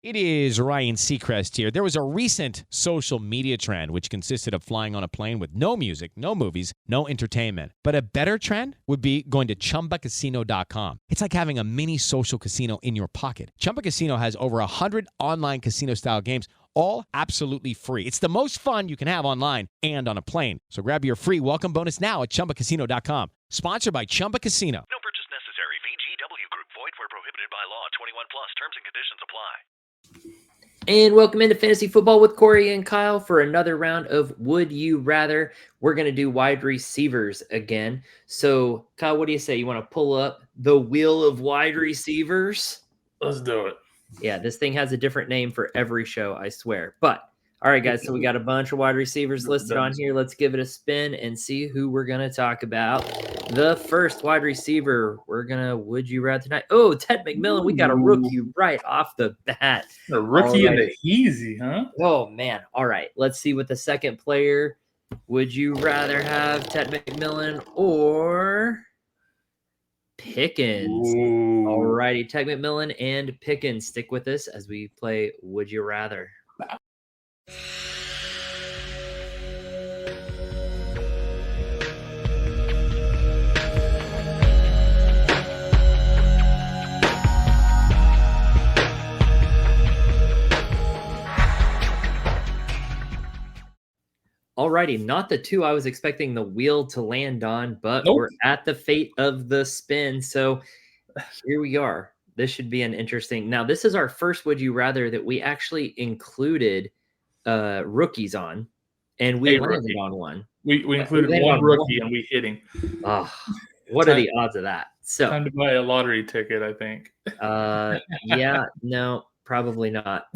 It is Ryan Seacrest here. There was a recent social media trend which consisted of flying on a plane with no music, no movies, no entertainment. But a better trend would be going to ChumbaCasino.com. It's like having a mini social casino in your pocket. Chumba Casino has over 100 online casino-style games, all absolutely free. It's the most fun you can have online and on a plane. So grab your free welcome bonus now at ChumbaCasino.com. Sponsored by Chumba Casino. No purchase necessary. VGW Group. Void where prohibited by law. 21 plus. Terms and conditions apply. And welcome into Fantasy Football with Corey and Kyle for another round of Would You Rather. We're going to do wide receivers again. So, Kyle, what do you say? You want to pull up the wheel of wide receivers? Let's do it. Yeah, this thing has a different name for every show, I swear. But, all right, guys, so we got a bunch of wide receivers listed on here. Let's give it a spin and see who we're going to talk about. The first wide receiver we're going to Would You Rather tonight. Oh, Ted McMillan. We got a rookie right off the bat. A rookie in the easy, huh? Oh, man. All right. Let's see what the second player. Would you rather have Ted McMillan or Pickens? Ooh. All righty. Ted McMillan and Pickens. Stick with us as we play Would You Rather. Alrighty, not the two I was expecting the wheel to land on, but Nope. We're at the fate of the spin. So here we are. This should be an interesting. Now, this is our first Would You Rather that we actually included rookies on, and we landed on one. We included one rookie and we hit him. Oh, what are the odds of that? So Time to buy a lottery ticket, I think. yeah, no, probably not.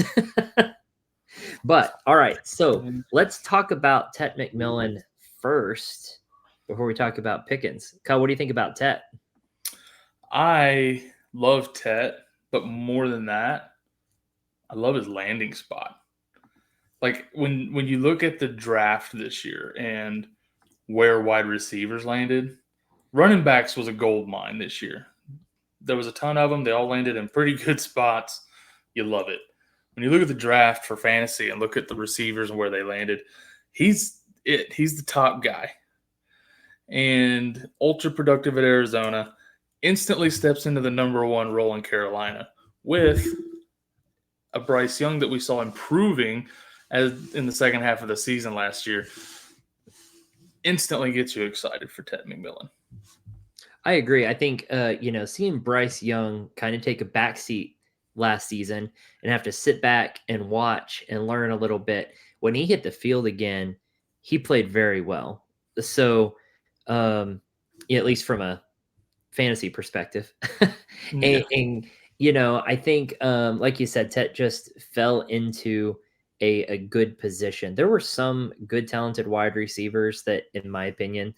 But all right, so let's talk about Tet McMillan first before we talk about Pickens. Kyle, what do you think about Tet? I love Tet, but more than that, I love his landing spot. Like when you look at the draft this year and where wide receivers landed, running backs was a gold mine this year. There was a ton of them. They all landed in pretty good spots. You love it. When you look at the draft for fantasy and look at the receivers and where they landed, he's it. He's the top guy. And ultra productive at Arizona, instantly steps into the number one role in Carolina with a Bryce Young that we saw improving as in the second half of the season last year. Instantly gets you excited for Ted McMillan. I agree. I think seeing Bryce Young kind of take a backseat last season and have to sit back and watch and learn a little bit. When he hit the field again, he played very well. So, at least from a fantasy perspective. Yeah. and I think, like you said, Tet just fell into a good position. There were some good, talented wide receivers that, in my opinion,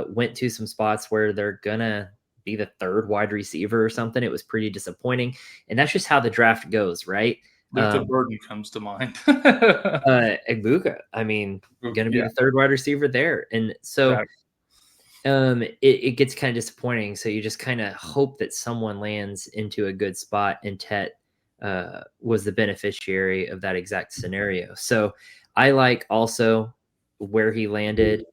went to some spots where they're going to be the third wide receiver or something. It was pretty disappointing. And that's just how the draft goes, right? The Burden comes to mind. Egbuka, going to be the third wide receiver there. And so it gets kind of disappointing. So you just kind of hope that someone lands into a good spot, and Tet was the beneficiary of that exact scenario. So I like also where he landed,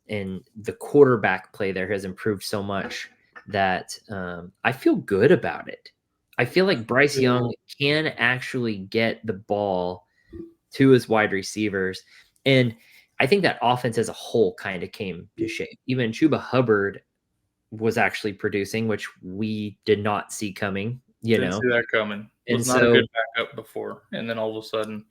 and the quarterback play there has improved so much that I feel good about it. I feel like Bryce Young can actually get the ball to his wide receivers. And I think that offense as a whole kind of came to shape. Even Chuba Hubbard was actually producing, which we did not see coming. Didn't see that coming. Was not a good backup before. And then all of a sudden,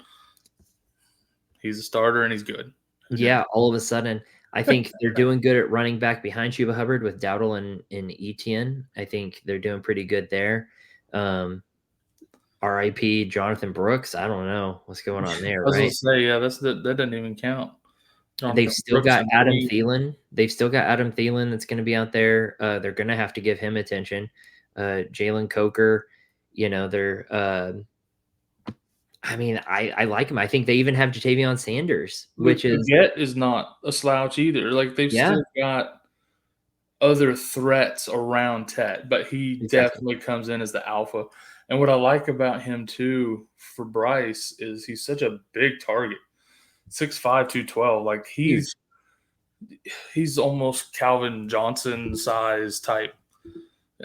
he's a starter and he's good. Yeah, all of a sudden. I think they're doing good at running back behind Chuba Hubbard with Dowdle and Etienne. I think they're doing pretty good there. RIP Jonathan Brooks. I don't know what's going on there, I was right? going to say, yeah, that doesn't even count. They've still got Adam Thielen. That's going to be out there. They're going to have to give him attention. Jalen Coker, they're I like him. I think they even have Jatavion Sanders, which is not a slouch either. Like they've still got other threats around Tet, but he definitely comes in as the alpha. And what I like about him too for Bryce is he's such a big target. 6'5", 212. Like he's almost Calvin Johnson size type.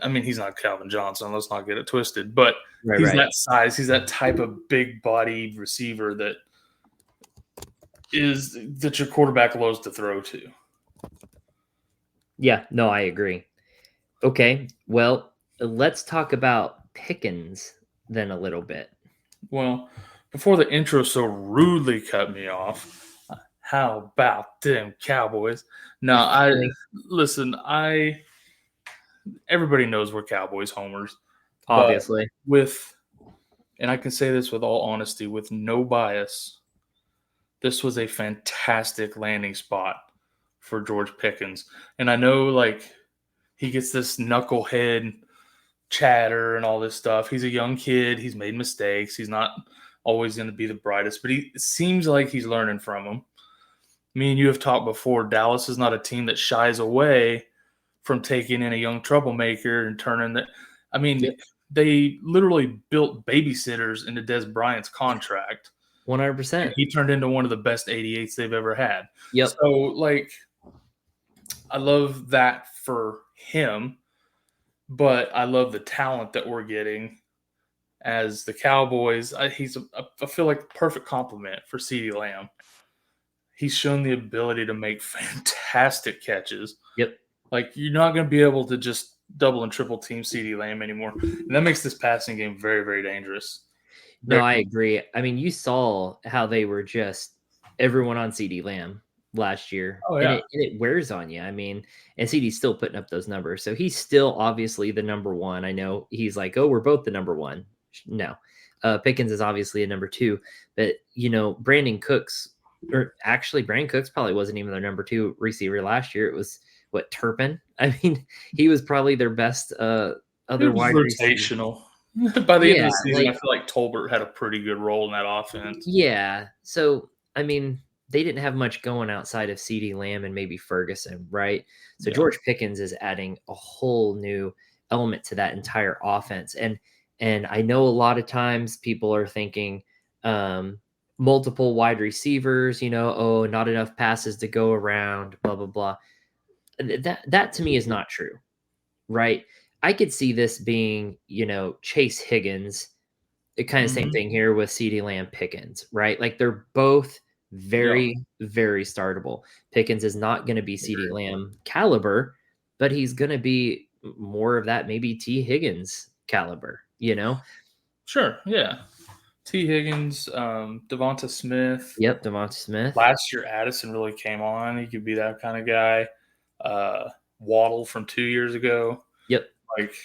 I mean, he's not Calvin Johnson. Let's not get it twisted. But he's that size. He's that type of big bodied receiver that your quarterback loves to throw to. Yeah, no, I agree. Okay, well, let's talk about Pickens then a little bit. Well, before the intro so rudely cut me off, how about them Cowboys? No, everybody knows we're Cowboys homers. Obviously. And I can say this with all honesty, with no bias, this was a fantastic landing spot for George Pickens. And I know, like, he gets this knucklehead chatter and all this stuff. He's a young kid. He's made mistakes. He's not always going to be the brightest, but it seems like he's learning from them. Me and you have talked before, Dallas is not a team that shies away from taking in a young troublemaker and turning that. I mean, They literally built babysitters into Des Bryant's contract. 100%. He turned into one of the best 88s they've ever had. Yep. So, like, I love that for him, but I love the talent that we're getting as the Cowboys. I feel like a perfect compliment for CeeDee Lamb. He's shown the ability to make fantastic catches. Yep. Like, you're not going to be able to just double and triple team CeeDee Lamb anymore. And that makes this passing game very, very dangerous. No, I agree. I mean, you saw how they were just everyone on CeeDee Lamb last year. Oh, yeah. And it wears on you. I mean, and CeeDee's still putting up those numbers. So he's still obviously the number one. I know he's like, oh, we're both the number one. No. Pickens is obviously a number two. But, Brandon Cooks probably wasn't even their number two receiver last year. It was, Turpin? I mean, he was probably their best other wide rotational. By the end of the season, I feel like Tolbert had a pretty good role in that offense. Yeah. So, I mean, they didn't have much going outside of CeeDee Lamb and maybe Ferguson, right? So George Pickens is adding a whole new element to that entire offense. And I know a lot of times people are thinking multiple wide receivers, not enough passes to go around, blah, blah, blah. That to me is not true, right? I could see this being, Chase Higgins, the kind of same thing here with CeeDee Lamb, Pickens, right? Like they're both very, very startable. Pickens is not going to be CeeDee Lamb caliber, but he's going to be more of that maybe T. Higgins caliber, Sure, yeah. T. Higgins, Devonta Smith. Yep, Devonta Smith. Last year, Addison really came on. He could be that kind of guy. Waddle from 2 years ago. Yep. Like,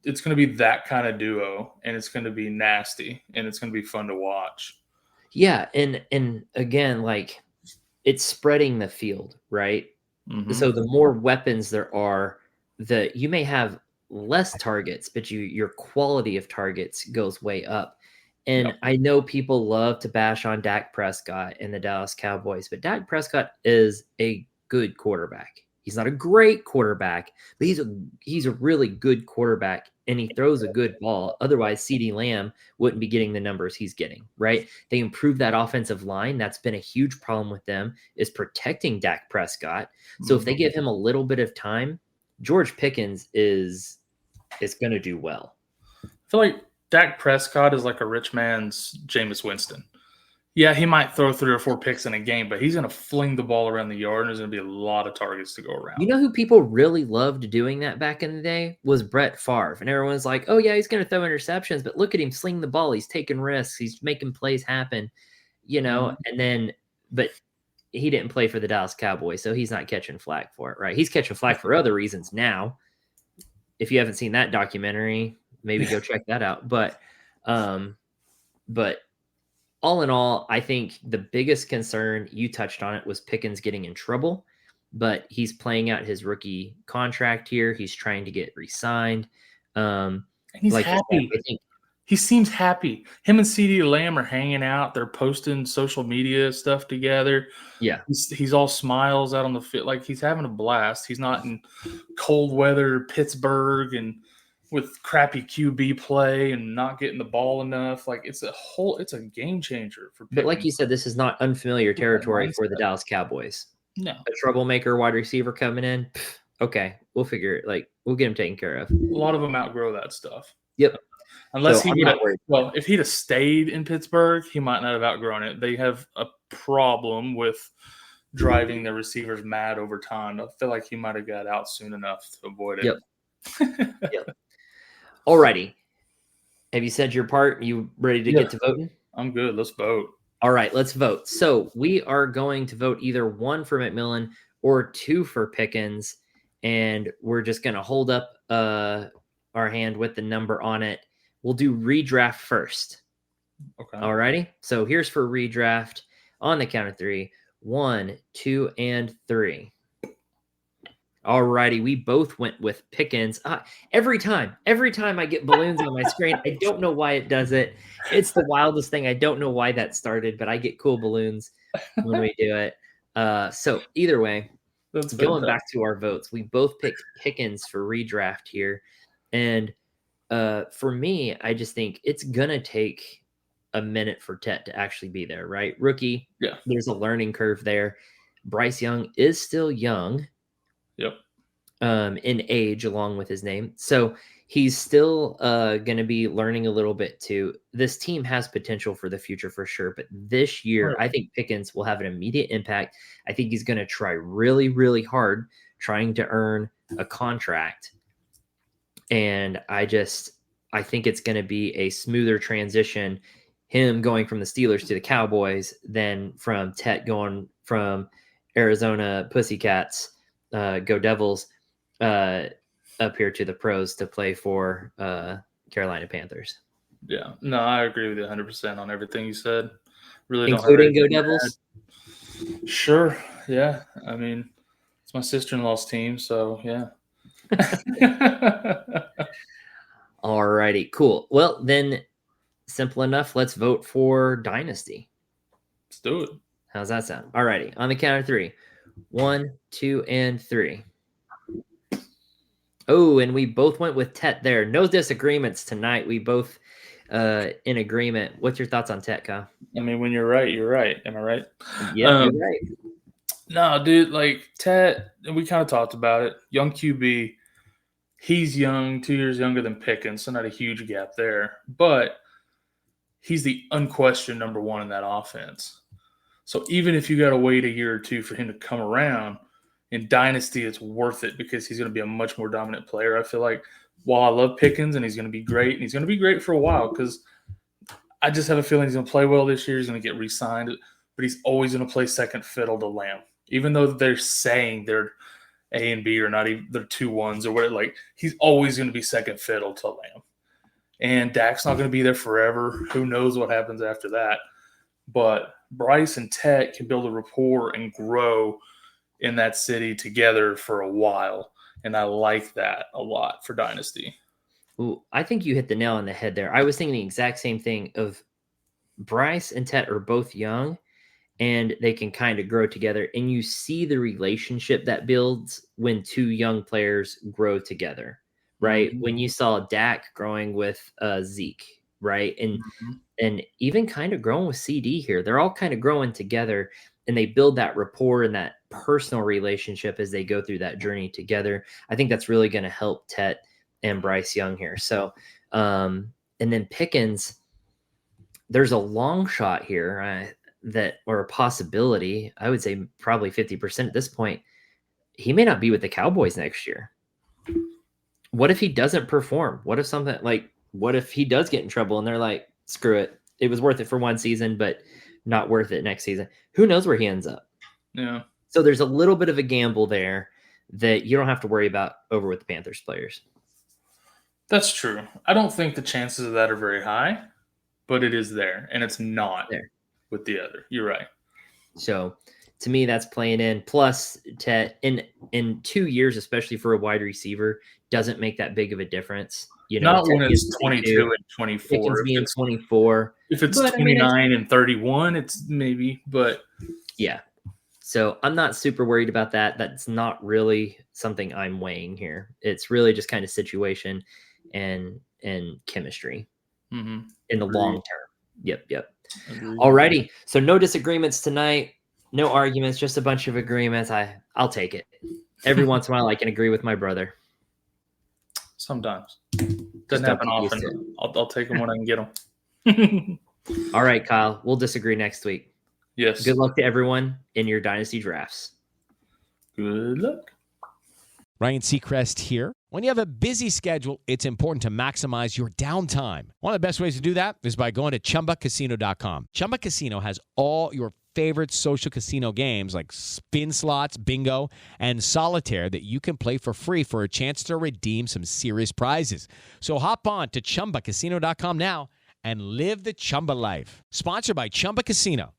it's going to be that kind of duo, and it's going to be nasty, and it's going to be fun to watch. Yeah, and again, like, it's spreading the field, right? Mm-hmm. So the more weapons there are, you may have less targets, but your quality of targets goes way up. And I know people love to bash on Dak Prescott and the Dallas Cowboys, but Dak Prescott is a good quarterback. He's not a great quarterback, but he's a really good quarterback, and he throws a good ball. Otherwise, CeeDee Lamb wouldn't be getting the numbers he's getting, right? They improved that offensive line. That's been a huge problem with them, is protecting Dak Prescott. So if they give him a little bit of time, George Pickens is going to do well. I feel like Dak Prescott is like a rich man's Jameis Winston. Yeah, he might throw 3 or 4 picks in a game, but he's going to fling the ball around the yard, and there's going to be a lot of targets to go around. You know who people really loved doing that back in the day was Brett Favre. And everyone's like, oh, yeah, he's going to throw interceptions, but look at him sling the ball. He's taking risks. He's making plays happen, but he didn't play for the Dallas Cowboys, so he's not catching flack for it, right? He's catching flack for other reasons now. If you haven't seen that documentary, maybe go check that out. But all in all, I think the biggest concern, you touched on it, was Pickens getting in trouble, but he's playing out his rookie contract here. He's trying to get re-signed. And he's happy. He seems happy. Him and CeeDee Lamb are hanging out. They're posting social media stuff together. Yeah. He's all smiles out on the field. Like, he's having a blast. He's not in cold weather, Pittsburgh, and with crappy QB play and not getting the ball enough. Like it's a game changer for Pickens. But like you said, this is not unfamiliar territory for the Dallas Cowboys. No. A troublemaker wide receiver coming in. Okay, we'll figure it. Like we'll get him taken care of. A lot of them outgrow that stuff. Yep. Unless So he would have, well, if he'd have stayed in Pittsburgh, he might not have outgrown it. They have a problem with driving the receivers mad over time. I feel like he might have got out soon enough to avoid it. Yep. Yep. Alrighty. Have you said your part? You ready to get to voting? I'm good. Let's vote. All right, let's vote. So we are going to vote either 1 for McMillan or 2 for Pickens, and we're just going to hold up our hand with the number on it. We'll do redraft first. Okay. All righty. So here's for redraft on the count of 3. 1, 2, and 3. All righty. We both went with Pickens. Every time I get balloons on my screen, I don't know why it does it. It's the wildest thing. I don't know why that started, but I get cool balloons when we do it. So either way, going back to our votes, we both picked Pickens for redraft here. And for me, I just think it's going to take a minute for Tet to actually be there, right? Rookie. Yeah. There's a learning curve there. Bryce Young is still young. Yep. In age along with his name. So he's still going to be learning a little bit too. This team has potential for the future for sure. But this year, I think Pickens will have an immediate impact. I think he's going to try really, really hard trying to earn a contract. And I think it's going to be a smoother transition, him going from the Steelers to the Cowboys, than from Tet going from Arizona Pussycats, go Devils, up here to the pros to play for Carolina Panthers. Yeah, no, I agree with you 100% on everything you said. Really, including go Devils. Sure, yeah. I mean, it's my sister-in-law's team, so yeah. All righty, cool. Well, then, simple enough. Let's vote for Dynasty. Let's do it. How's that sound? All righty, on the count of 3. 1, 2, and 3. Oh, and we both went with Tet there. No disagreements tonight. We both in agreement. What's your thoughts on Tet, Kyle? I mean, when you're right, you're right. Am I right? Yeah, you're right. No, dude, like Tet, we kind of talked about it. Young QB. He's young, 2 years younger than Pickens, so not a huge gap there. But he's the unquestioned number 1 in that offense. So even if you got to wait a year or two for him to come around, in Dynasty, it's worth it because he's going to be a much more dominant player. I feel like while I love Pickens and he's going to be great, and he's going to be great for a while because I just have a feeling he's going to play well this year. He's going to get re-signed, but he's always going to play second fiddle to Lamb. Even though they're saying they're A and B or not even they're 2-1s or whatever, like he's always going to be second fiddle to Lamb. And Dak's not going to be there forever. Who knows what happens after that? But Bryce and Tet can build a rapport and grow in that city together for a while. And I like that a lot for Dynasty. Ooh, I think you hit the nail on the head there. I was thinking the exact same thing of Bryce and Tet are both young and they can kind of grow together. And you see the relationship that builds when 2 young players grow together, right? Mm-hmm. When you saw Dak growing with Zeke, right? And even kind of growing with CeeDee here. They're all kind of growing together. And they build that rapport and that personal relationship as they go through that journey together. I think that's really going to help Tet and Bryce Young here. So, and then Pickens, there's a long shot here or a possibility. I would say probably 50% at this point. He may not be with the Cowboys next year. What if he doesn't perform? What if he does get in trouble and they're like, screw it. It was worth it for 1 season, but not worth it next season. Who knows where he ends up? Yeah. So there's a little bit of a gamble there that you don't have to worry about over with the Panthers players. That's true. I don't think the chances of that are very high, but it is there, and it's not there with the other. You're right. So to me, that's playing in. Plus, in 2 years, especially for a wide receiver, doesn't make that big of a difference. Not when it's 22 and 24. Pickens being 24. If it's 29 and 31, it's maybe, but yeah. So I'm not super worried about that. That's not really something I'm weighing here. It's really just kind of situation. and chemistry Mm-hmm. in the long term. Yep. Agreed. Alrighty. So no disagreements tonight. No arguments. Just a bunch of agreements. I'll take it. Every once in a while, I can agree with my brother. Sometimes. Just Doesn't don't happen get used to often. I'll take them when I can get them. All right, Kyle. We'll disagree next week. Yes. Good luck to everyone in your dynasty drafts. Good luck. Ryan Seacrest here. When you have a busy schedule, it's important to maximize your downtime. One of the best ways to do that is by going to ChumbaCasino.com. Chumba Casino has all your favorite social casino games like spin slots, bingo, and solitaire that you can play for free for a chance to redeem some serious prizes. So hop on to ChumbaCasino.com now and live the Chumba life. Sponsored by Chumba Casino.